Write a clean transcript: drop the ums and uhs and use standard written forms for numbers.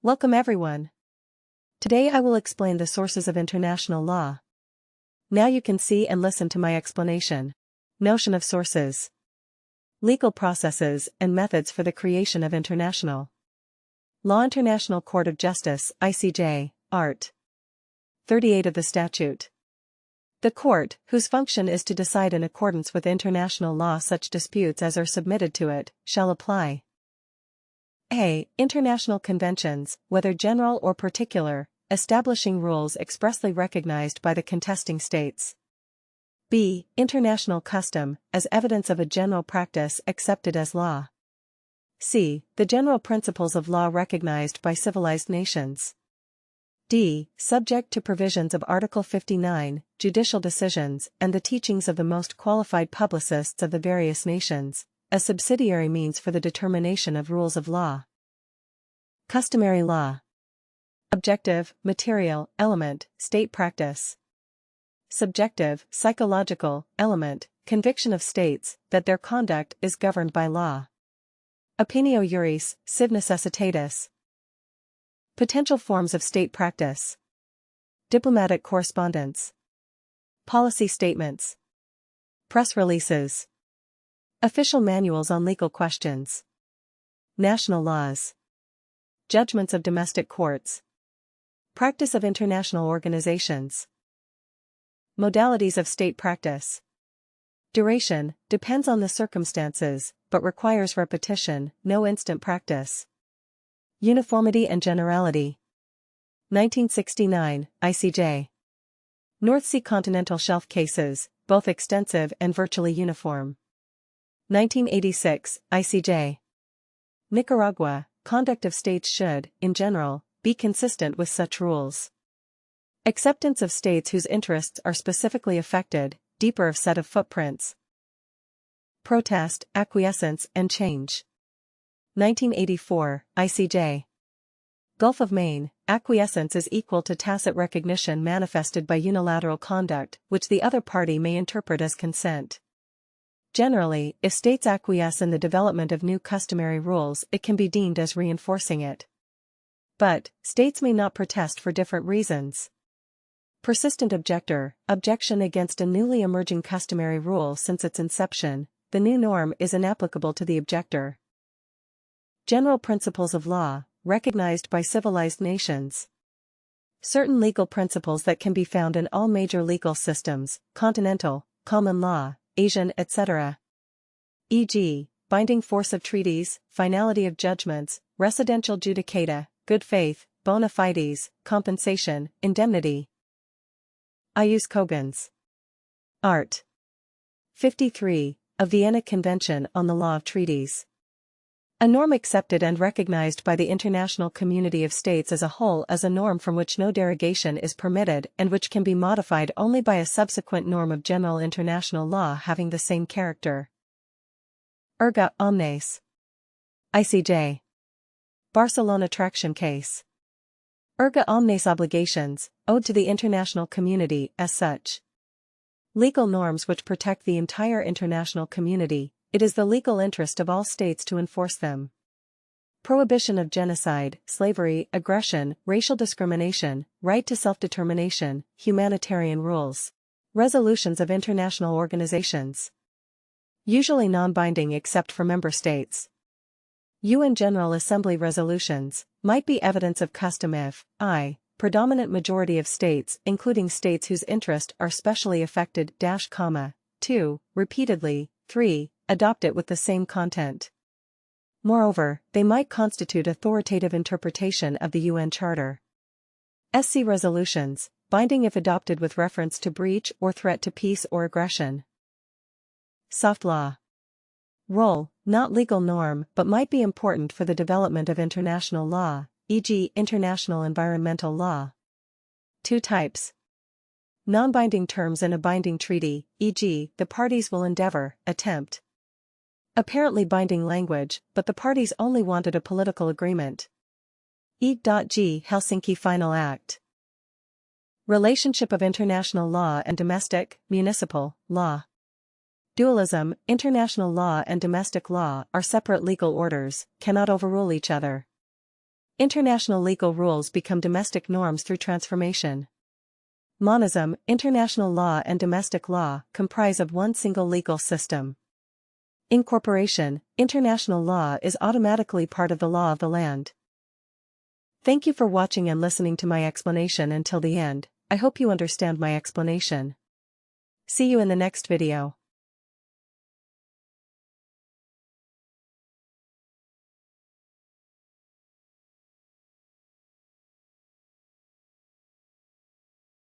Welcome everyone. Today I will explain the sources of international law. Now you can see and listen to my explanation. Notion of sources. Legal processes and methods for the creation of international law. International Court of Justice, ICJ, Art. 38 of the statute. The court, whose function is to decide in accordance with international law such disputes as are submitted to it, shall apply. A. International conventions, whether general or particular, establishing rules expressly recognized by the contesting states. B. International custom, as evidence of a general practice accepted as law. C. The general principles of law recognized by civilized nations. D. Subject to provisions of Article 59, judicial decisions and the teachings of the most qualified publicists of the various nations, a subsidiary means for the determination of rules of law. Customary law. Objective, material, element, state practice. Subjective, psychological, element, conviction of states that their conduct is governed by law. Opinio juris, sive necessitatis. Potential forms of state practice. Diplomatic correspondence. Policy statements. Press releases. Official manuals on legal questions. National laws. Judgments of domestic courts. Practice of international organizations. Modalities of state practice. Duration, depends on the circumstances, but requires repetition, no instant practice. Uniformity and generality. 1969, ICJ. North Sea continental shelf cases, both extensive and virtually uniform. 1986, ICJ. Nicaragua, conduct of states should, in general, be consistent with such rules. Acceptance of states whose interests are specifically affected, deeper of set of footprints. Protest, acquiescence and change. 1984, ICJ. Gulf of Maine, acquiescence is equal to tacit recognition manifested by unilateral conduct, which the other party may interpret as consent. Generally, if states acquiesce in the development of new customary rules, it can be deemed as reinforcing it. But, states may not protest for different reasons. Persistent objector, objection against a newly emerging customary rule since its inception, the new norm is inapplicable to the objector. General principles of law, recognized by civilized nations. Certain legal principles that can be found in all major legal systems, continental, common law, Asian, etc. E.g., binding force of treaties, finality of judgments, residential judicata, good faith, bona fides, compensation, indemnity. Ius cogens. Art. 53, a Vienna Convention on the Law of Treaties. A norm accepted and recognized by the international community of states as a whole as a norm from which no derogation is permitted and which can be modified only by a subsequent norm of general international law having the same character. Erga omnes. ICJ. Barcelona traction case. Erga omnes obligations, owed to the international community as such. Legal norms which protect the entire international community. It is the legal interest of all states to enforce them. Prohibition of genocide, slavery, aggression, racial discrimination, right to self-determination, humanitarian rules. Resolutions of international organizations. Usually non-binding except for member states. UN General Assembly resolutions might be evidence of custom if, I, predominant majority of states including states whose interests are specially affected, 2, repeatedly, 3, adopt it with the same content. Moreover, they might constitute authoritative interpretation of the UN Charter. SC resolutions, binding if adopted with reference to breach or threat to peace or aggression. Soft law. Role, not legal norm but might be important for the development of international law, e.g. international environmental law. Two types. Non-binding terms in a binding treaty, e.g. the parties will endeavor, attempt. Apparently binding language, but the parties only wanted a political agreement. E.g. Helsinki Final Act. Relationship of international law and domestic, municipal, law. Dualism, international law and domestic law are separate legal orders, cannot overrule each other. International legal rules become domestic norms through transformation. Monism, international law and domestic law comprise of one single legal system. Incorporation, international law is automatically part of the law of the land. Thank you for watching and listening to my explanation until the end. I hope you understand my explanation. See you in the next video.